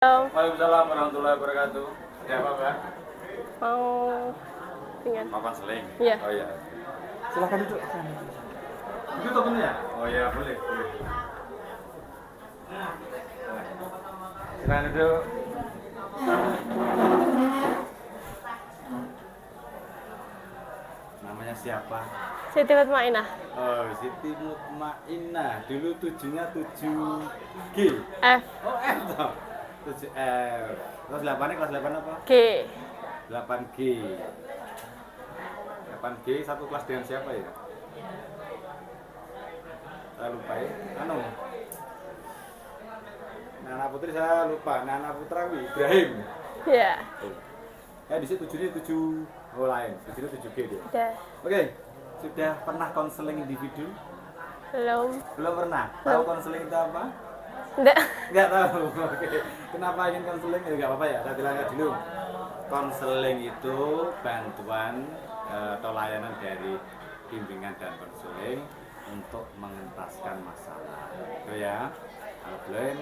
Waalaikumsalam warahmatullahi wabarakatuh. Ada apa, Mbak? Mau dengan Mau konseling? Iya. Oh iya. Silakan duduk. Duduk toh ya? Oh iya, boleh. Silakan duduk. Namanya siapa? Siti Mutmainah. Oh, Siti Mutmainah. Dulu tujuhnya 7G. F Oh, F toh. 7F. Kelas 8 kelas 8 apa? G 8G. 8G satu kelas dengan siapa ya? Saya lupa ya. Nana Putri saya lupa. Nana Putrawi Ibrahim. ya. Di situ 7 lain. 7G dia. Udah. Oke. Sudah pernah konseling individu? Belum. Belum pernah. Tahu konseling itu apa? Enggak. Enggak tahu. Oke. Kenapa ingin konseling? Ya enggak apa-apa ya. Saya bilang dulu. Konseling itu bantuan atau layanan dari bimbingan dan konseling untuk mengentaskan masalah. Itu ya. Kalau belum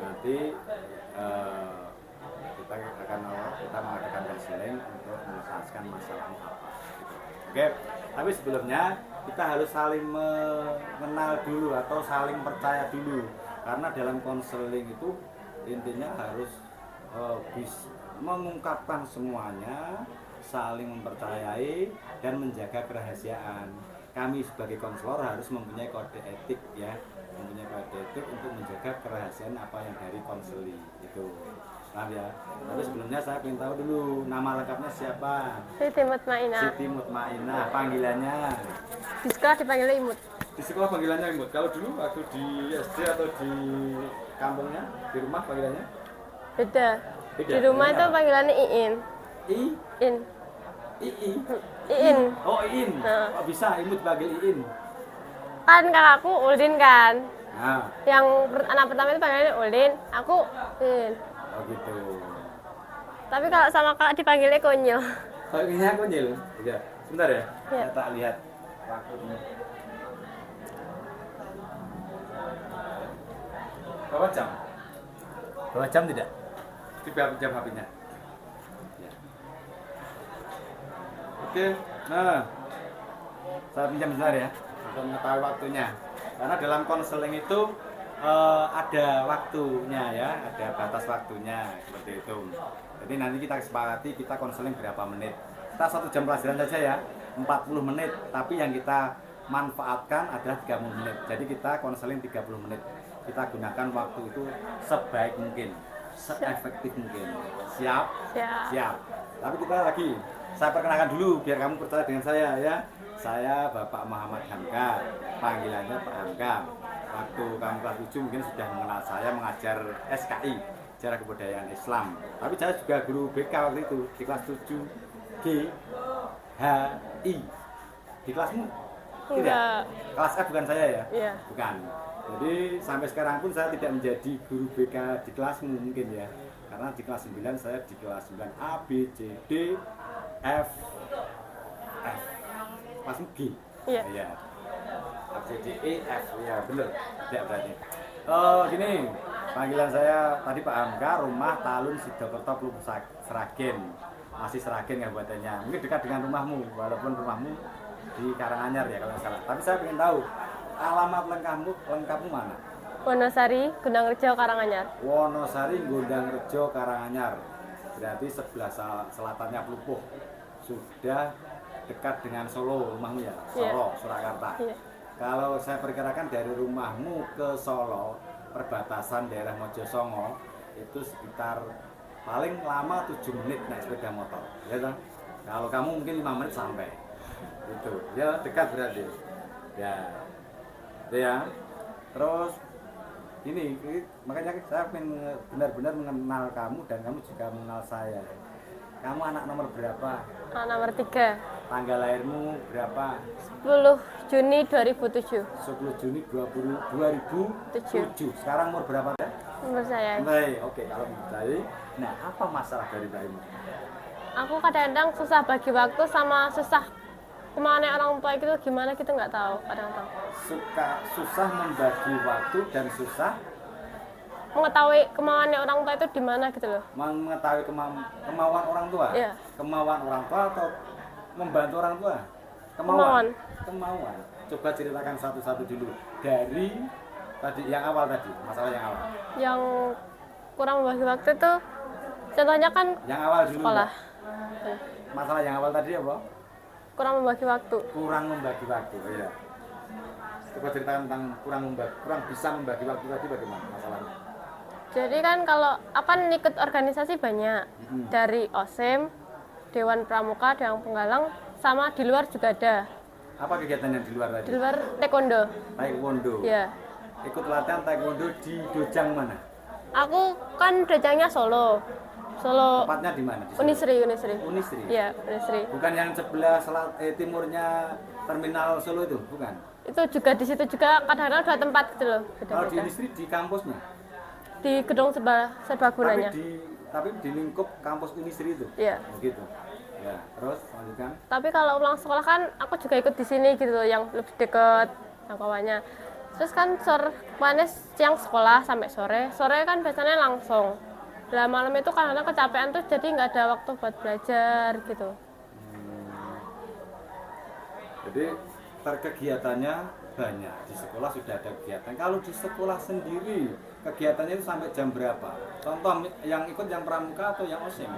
nanti kita mengadakan konseling untuk mengentaskan masalahmu apa. Gitu. Oke. Tapi sebelumnya kita harus saling mengenal dulu atau saling percaya dulu. Karena dalam konseling itu intinya harus bisa mengungkapkan semuanya, saling mempercayai dan menjaga kerahasiaan. Kami sebagai konselor harus mempunyai kode etik ya, mempunyai kode etik untuk menjaga kerahasiaan apa yang dari konseling itu. Paham ya? Tapi sebelumnya saya ingin tahu dulu nama lengkapnya siapa? Siti Mutmainah. Siti Mutmainah, panggilannya? Di sekolah dipanggil Imut. Di sekolah panggilannya Imut. Kalau dulu waktu di SD atau di kampungnya, di rumah panggilannya? Beda. Beda. Di rumah Beda itu apa? panggilannya Iin. In. Iin. Oh, Iin. Nah. Oh, bisa Imut panggil Iin. Kan kakakku Uldin kan. Nah, Yang anak pertama itu panggilannya Uldin, aku Iin. oh gitu. Tapi kalau sama kakak dipanggilnya Konyil. Kayaknya aku nyil. Ya, sebentar ya. Ya. Saya tak lihat waktunya. Berapa jam? Berapa jam tidak? Tiga jam HP-nya. Ya. Oke, nah saya pinjam sebentar ya untuk mengetahui waktunya. Karena dalam konseling itu ada waktunya ya, ada batas waktunya seperti itu. Jadi nanti kita sepakati kita konseling berapa menit. Kita 1 jam pelajaran saja ya, 40 menit. Tapi yang kita manfaatkan adalah 30 menit. Jadi kita konseling 30 menit. Kita gunakan waktu itu sebaik mungkin, seefektif mungkin. Siap? Siap. Siap. Tapi kita lagi, saya perkenalkan dulu biar kamu percaya dengan saya ya. Saya Bapak Muhammad Hamka, panggilannya Pak Hamka. Waktu kamu kelas 7 mungkin sudah mengenal saya mengajar SKI, Sejarah Kebudayaan Islam. Tapi saya juga guru BK waktu itu di kelas 7 GHI. Di kelasmu? Tidak. Enggak. Kelas F bukan saya ya? Iya. Bukan. Jadi sampai sekarang pun saya tidak menjadi guru BK di kelasmu mungkin ya. Karena di kelas 9 saya di kelas 9 A, B, C, D, F, F. Kelasmu G? Iya. Iya. A, B, C, D, E, F. Ya benar. Tidak berarti. Gini. Panggilan saya tadi Pak Hamka, rumah Talun Sidokerto Plumpuk Sragen. Masih Sragen kabupatennya. Mungkin dekat dengan rumahmu, walaupun rumahmu di Karanganyar ya kalau salah. Tapi saya ingin tahu alamat lengkapmu mana? Wonosari, Gunangrejo, Karanganyar. Wonosari, Gondangrejo, Karanganyar. Berarti sebelah selatannya Plumpuk. Sudah dekat dengan Solo rumahmu ya? Solo, Surakarta. Iya. Kalau saya perkirakan dari rumahmu ke Solo, perbatasan daerah Mojosongo itu sekitar paling lama 7 menit naik sepeda motor, ya toh? Kalau kamu mungkin 5 menit sampai, itu, ya dekat berarti, ya, itu ya. Terus ini makanya saya ingin benar-benar mengenal kamu dan kamu juga mengenal saya. Kamu anak nomor berapa? Anak nomor 3. Tanggal lahirmu berapa? 10 Juni 2007. 10 Juni 2007. Sekarang umur berapa? Umur saya. Baik, oke, kalau baik. Nah, apa masalah dari bayimu? Aku kadang-kadang susah bagi waktu sama susah kemana orang tua itu gimana gitu nggak tahu kadang-kadang. Susah membagi waktu dan susah mengetahui kemauannya orang tua itu di mana gitu loh. Mengetahui kemauan orang tua? Iya. Kemauan orang tua atau membantu orang tua? Kemauan. Kemauan. Coba ceritakan satu-satu dulu. Dari tadi yang awal tadi, masalah yang awal. Yang kurang membagi waktu itu contohnya kan Yang awal dulu. sekolah. Mbak. Masalah yang awal tadi apa? Kurang membagi waktu. Kurang membagi waktu, iya. Coba ceritakan tentang kurang bisa membagi waktu tadi bagaimana masalahnya? Jadi kan kalau akan ikut organisasi banyak dari OSIM, Dewan Pramuka, Dewan Penggalang, sama di luar juga ada. Apa kegiatan yang di luar tadi? Di luar taekwondo. Taekwondo. Ya. Ikut latihan taekwondo di dojang mana? Aku kan dojangnya Solo. Solo. Tepatnya di mana? Di Solo? Unisri. Unisri. Iya, Unisri. Bukan yang sebelah timurnya terminal Solo itu, bukan? Itu juga di situ juga kadang-kadang dua tempat gitu loh. Kalau di beda-beda. Unisri di kampusnya? Di gedung serbagunanya. Tapi di lingkup kampus Unisri itu? Iya. Begitu. Ya, terus lanjutkan. Tapi kalau pulang sekolah kan aku juga ikut di sini gitu loh, yang lebih deket jangkauannya. Terus kan siang sekolah sampai sore kan biasanya langsung. Lah malam itu kadang-kadang kecapean tuh jadi nggak ada waktu buat belajar gitu. Jadi kegiatannya banyak, di sekolah sudah ada kegiatan. Kalau di sekolah sendiri kegiatannya itu sampai jam berapa? Contoh yang ikut yang pramuka atau yang OSIM?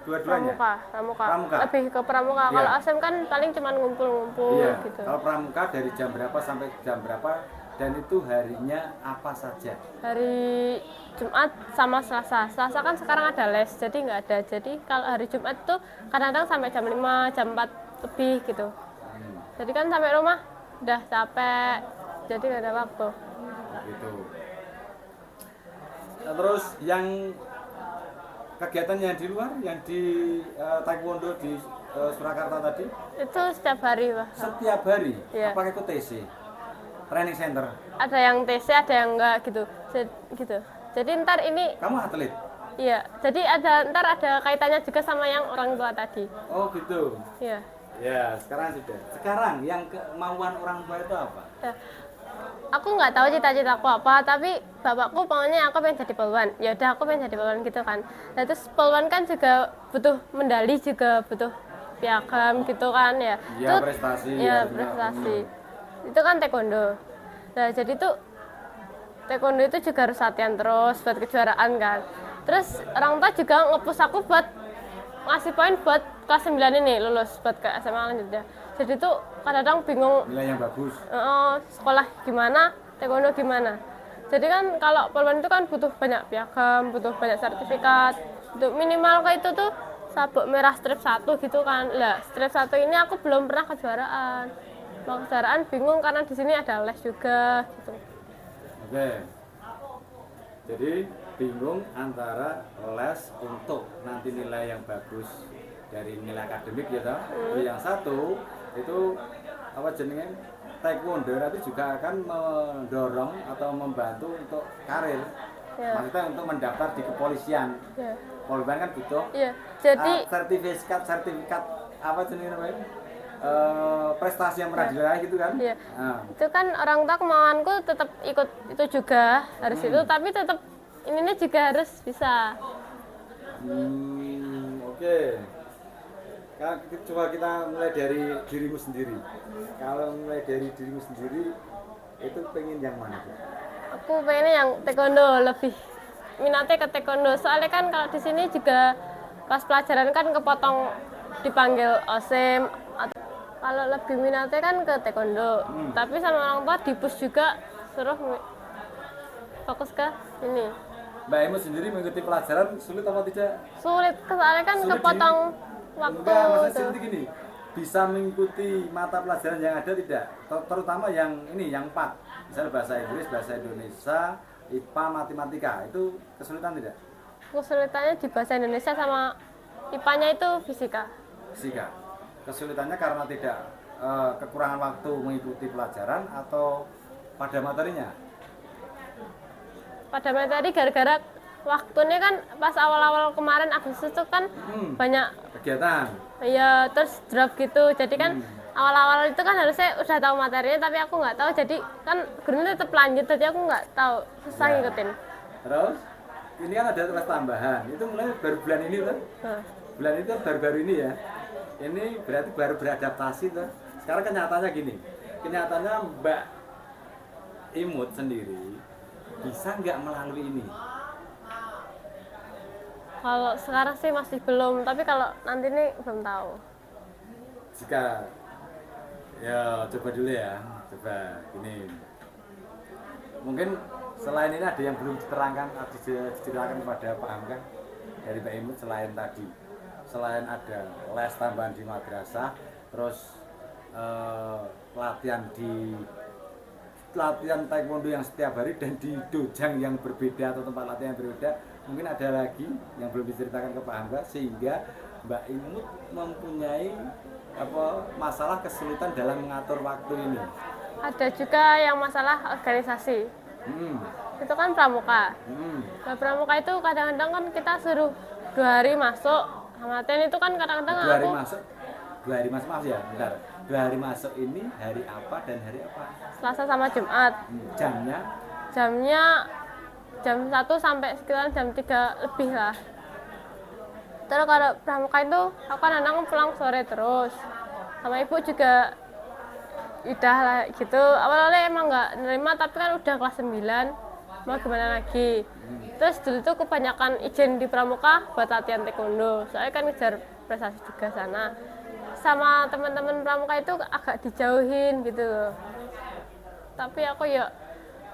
Dua-duanya? Pramuka. Lebih ke pramuka. Iya. Kalau ASM kan paling cuma ngumpul-ngumpul Iya. gitu. Kalau pramuka dari jam berapa sampai jam berapa dan itu harinya apa saja? Hari Jumat sama Selasa. Selasa kan sekarang ada les, jadi nggak ada. Jadi kalau hari Jumat tuh kadang-kadang sampai jam 5, jam 4 lebih gitu. Jadi kan sampai rumah udah capek, jadi nggak ada waktu. Gitu. Nah, terus yang kegiatan yang di luar, yang di taekwondo di Surakarta tadi? Itu setiap hari, Pak. Setiap hari? Iya. Apa ikut TC? Training center? Ada yang TC, ada yang enggak gitu. Gitu. Jadi ntar ini, Kamu atlet? iya. Jadi ntar ada kaitannya juga sama yang orang tua tadi. Oh gitu. Iya. Ya, sekarang sudah. Sekarang yang kemauan orang tua itu apa? Ya. Aku nggak tahu cita-citaku apa, tapi bapakku pokoknya aku pengen jadi polwan. Ya udah aku pengen jadi polwan gitu kan. Nah, terus polwan kan juga butuh medali, juga butuh piagam gitu kan ya. Iya, prestasi. Ya, Ya, prestasi. Itu kan taekwondo. Nah, jadi tuh taekwondo itu juga harus latihan terus buat kejuaraan kan. Terus orang tua juga nge-push aku buat ngasih poin buat kelas 9 ini lulus buat ke SMA lanjutnya. Jadi tuh kadang-kadang bingung Nilai yang bagus. sekolah gimana, taekwondo gimana. Jadi kan kalau polwan itu kan butuh banyak piagam, butuh banyak sertifikat. Untuk minimal kayak itu tuh sabuk merah strip 1 gitu kan. Lah, strip 1 ini aku belum pernah kejuaraan. Mau kejuaraan bingung karena di sini ada les juga gitu. Oke. Jadi bingung antara les untuk nanti nilai yang bagus dari nilai akademik ya toh. Yang satu itu apa jenenge taekwondo nanti juga akan mendorong atau membantu untuk karir. Ya. Maksudnya untuk mendaftar di kepolisian. Ya. Polban kan butuh Iya. Jadi sertifikat apa jenenge namanya? Prestasi yang pernah diraih gitu kan. iya. Nah, Itu kan orang tua kemauanku tetap ikut itu juga harus itu, tapi tetap ininya juga harus bisa. Oke. Coba kita mulai dari dirimu sendiri. Kalau mulai dari dirimu sendiri, itu pengen yang mana? Bu? Aku pengennya yang taekwondo, lebih minatnya ke taekwondo. Soalnya kan kalau di sini juga pas pelajaran kan kepotong dipanggil OSIM. Kalau lebih minatnya kan ke taekwondo. Tapi sama orang tua di-push juga suruh fokus ke ini. Mbak Emu sendiri mengikuti pelajaran sulit apa tidak? Sulit, soalnya kan Sulit kepotong waktu. Enggak, maksudnya tuh. sulit gini. Bisa mengikuti mata pelajaran yang ada tidak? Terutama yang ini, yang 4. Misalnya bahasa Inggris, bahasa Indonesia, IPA, matematika. Itu kesulitan tidak? Kesulitannya di bahasa Indonesia sama IPA-nya itu fisika. Fisika. Kesulitannya karena tidak kekurangan waktu mengikuti pelajaran atau pada materinya? Pada materi gara-gara waktunya kan pas awal-awal kemarin Agustus itu kan banyak Kegiatan. ya, terus drop gitu. Jadi kan awal-awal itu kan harusnya udah tahu materinya, tapi aku nggak tahu. Jadi kan gurunya tetap lanjut, jadi aku nggak tahu, susah Ya. ngikutin. Terus ini kan ada kelas tambahan. Itu mulai baru bulan ini tuh. Bulan itu baru-baru ini ya. Ini berarti baru beradaptasi tuh. Sekarang kenyataannya gini. Kenyataannya Mbak Imut sendiri bisa nggak melalui ini? Kalau sekarang sih masih belum, tapi kalau nanti ini belum tahu. Jika ya coba dulu ya, coba gini. Mungkin selain ini ada yang belum diterangkan, diceritakan kepada Pak Hamka dari Mbak Imut selain tadi, selain ada les tambahan di madrasah, terus latihan taekwondo yang setiap hari dan di dojang yang berbeda atau tempat latihan yang berbeda. Mungkin ada lagi yang belum diceritakan ke Pak Hamka sehingga Mbak Imut mempunyai masalah kesulitan dalam mengatur waktu ini. Ada juga yang masalah organisasi. Itu kan pramuka. Nah, pramuka itu kadang-kadang kan kita suruh 2 hari masuk, latihan itu kan kadang-kadang 2 hari masuk, 2 hari masuk, maaf ya, bentar. 2 hari masuk ini hari apa dan hari apa? Selasa sama Jumat. Jamnya? Jamnya jam 1 sampai sekitar jam 3 lebih lah. Terus kalau pramuka itu aku kadang pulang sore terus. Sama ibu juga udah lah gitu. Awalnya emang nggak nerima, tapi kan udah kelas 9. Mau gimana lagi? Terus dulu tuh kebanyakan izin di pramuka buat latihan taekwondo. Soalnya kan ngejar prestasi juga sana. Sama teman-teman pramuka itu agak dijauhin gitu loh. Tapi aku ya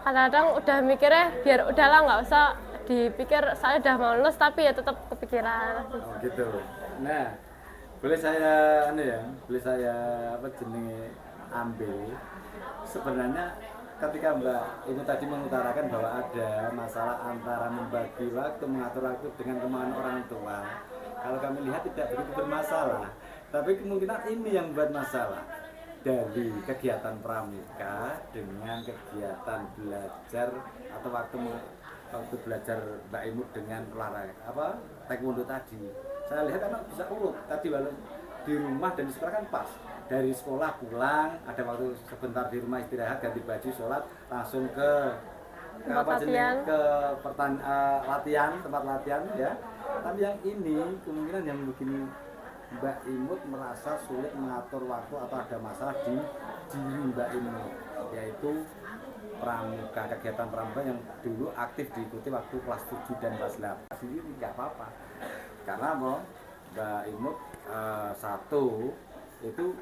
kadang-kadang udah mikirnya biar udahlah nggak usah dipikir, saya udah mau lulus tapi ya tetap kepikiran. Oh gitu. Nah, boleh saya boleh saya ambil sebenarnya ketika Mbak Ibu tadi mengutarakan bahwa ada masalah antara membagi waktu, mengatur waktu dengan kemauan orang tua. Kalau kami lihat tidak begitu bermasalah, tapi kemungkinan ini yang buat masalah dari kegiatan pramuka dengan kegiatan belajar atau waktu belajar Mbak Imut dengan olahraga taekwondo tadi. Saya lihat anak bisa urut tadi, walau di rumah dan di sekolah kan pas. Dari sekolah pulang, ada waktu sebentar di rumah istirahat, ganti baju, sholat, langsung ke latihan. Tempat latihan ya. Tapi yang ini kemungkinan yang bikin Mbak Imut merasa sulit mengatur waktu atau ada masalah di diri Mbak Imut, yaitu pramuka, kegiatan pramuka yang dulu aktif diikuti waktu kelas 7 dan kelas 8 sendiri nggak apa-apa. Karena Mbak Imut satu itu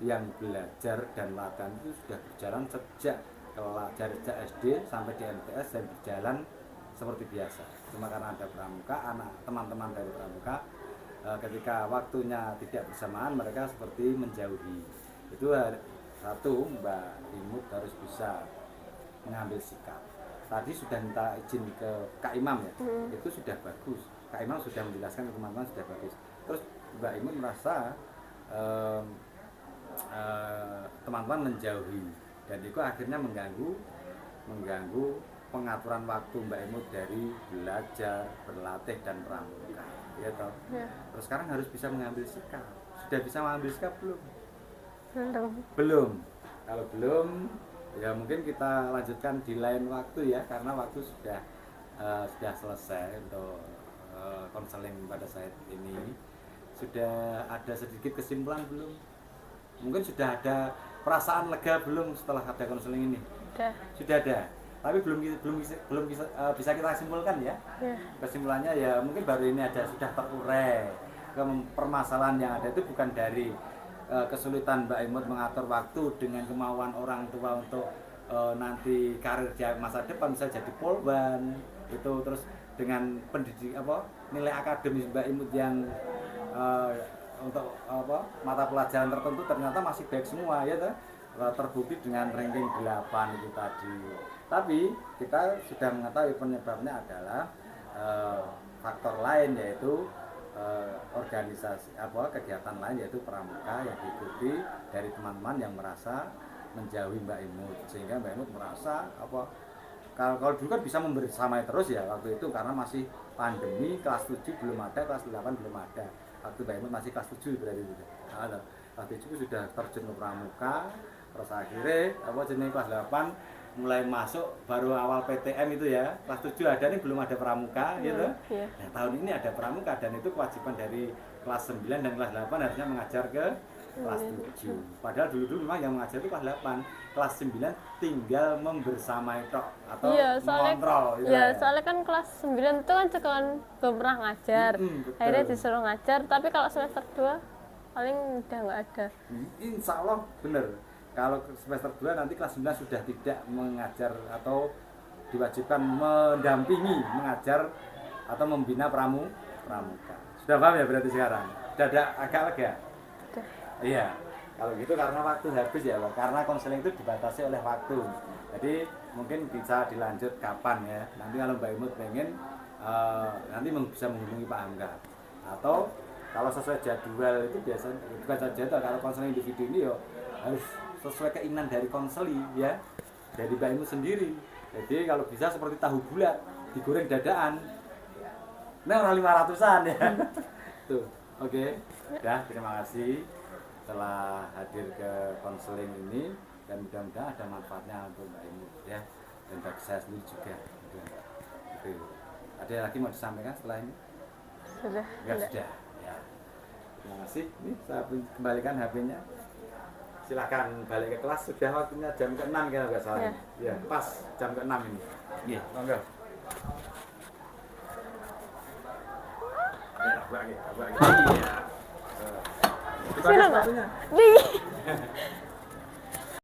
yang belajar dan latihan itu sudah berjalan sejak SD sampai di MTS dan berjalan seperti biasa. Cuma karena ada pramuka, teman-teman dari pramuka ketika waktunya tidak bersamaan mereka seperti menjauhi. Itu satu, Mbak Imut harus bisa mengambil sikap. Tadi sudah minta izin ke Kak Imam ya, itu sudah bagus. Kak Imam sudah menjelaskan ke teman-teman, sudah bagus. Terus Mbak Imut merasa teman-teman menjauhi dan itu akhirnya mengganggu pengaturan waktu Mbak Imut dari belajar, berlatih dan pramuka. Ya toh. Ya. Terus sekarang harus bisa mengambil sikap. Sudah bisa mengambil sikap belum? Belum. Kalau belum, ya mungkin kita lanjutkan di lain waktu ya, karena waktu sudah selesai untuk konseling pada saat ini. Sudah ada sedikit kesimpulan belum? Mungkin sudah ada perasaan lega belum setelah ada konseling ini? Sudah ada. Tapi belum bisa kita simpulkan ya. Kesimpulannya ya mungkin baru ini ada sudah terurai. Permasalahan yang ada itu bukan dari kesulitan Mbak Imut mengatur waktu dengan kemauan orang tua untuk nanti karir di masa depan bisa jadi polwan itu, terus dengan pendidik nilai akademis Mbak Imut yang untuk mata pelajaran tertentu ternyata masih baik semua ya toh. Terbukti dengan ranking 8 itu tadi. Tapi kita sudah mengetahui penyebabnya adalah faktor lain, yaitu organisasi kegiatan lain, yaitu pramuka yang diikuti dari teman-teman yang merasa menjauhi Mbak Imut, sehingga Mbak Imut merasa kalau dulu kan bisa membersamai terus ya waktu itu karena masih pandemi, kelas 7 belum ada, kelas 8 belum ada. Waktu Mbak Imut masih kelas 7 berarti itu. Kelas 7 sudah terjun ke pramuka, terus akhirnya jenis kelas 8 mulai masuk baru awal PTM itu ya, kelas 7 ada nih, belum ada pramuka gitu. Iya. Nah, tahun ini ada pramuka dan itu kewajiban dari kelas 9 dan kelas 8 harusnya mengajar ke kelas 7. Padahal dulu memang yang mengajar itu kelas 8. Kelas 9 tinggal membersamai tok atau Iya, soalnya mengontrol gitu ya, ya. soalnya kan kelas 9 itu kan sekolah belum pernah ngajar. Betul. Akhirnya disuruh ngajar, tapi kalau semester 2 paling udah nggak ada. Insya Allah benar. Kalau semester 2 nanti kelas 9 sudah tidak mengajar atau diwajibkan mendampingi mengajar atau membina pramuka. Sudah paham ya berarti sekarang? Sudah ada agak lega? Udah. Iya. Kalau gitu karena waktu habis ya, Pak. Karena konseling itu dibatasi oleh waktu. Jadi mungkin bisa dilanjut kapan ya. Nanti kalau Mbak Imut pengen nanti bisa menghubungi Pak Angga. Atau kalau sesuai jadwal itu biasanya bukan saja jadwal, kalau konseling individu ini ya harus sesuai keinginan dari konseli ya, dari Mbak Imut sendiri. Jadi kalau bisa seperti tahu bulat digoreng dadaan. Nah, orang 500-an ya. Tuh, oke. Udah, terima kasih telah hadir ke konseling ini dan mudah-mudahan ada manfaatnya untuk Mbak Imut ya, dan bagi saya sendiri juga. Oke. Ada lagi mau disampaikan setelah ini? Sudah. Ya sudah. Ya. Terima kasih. Ini saya kembalikan HP-nya. Silakan balik ke kelas. Sudah waktunya jam ke-6 kalau nggak salah. Ya, pas jam ke-6 ini. Iya, monggo. Iya. Sini, Mbak. Nih.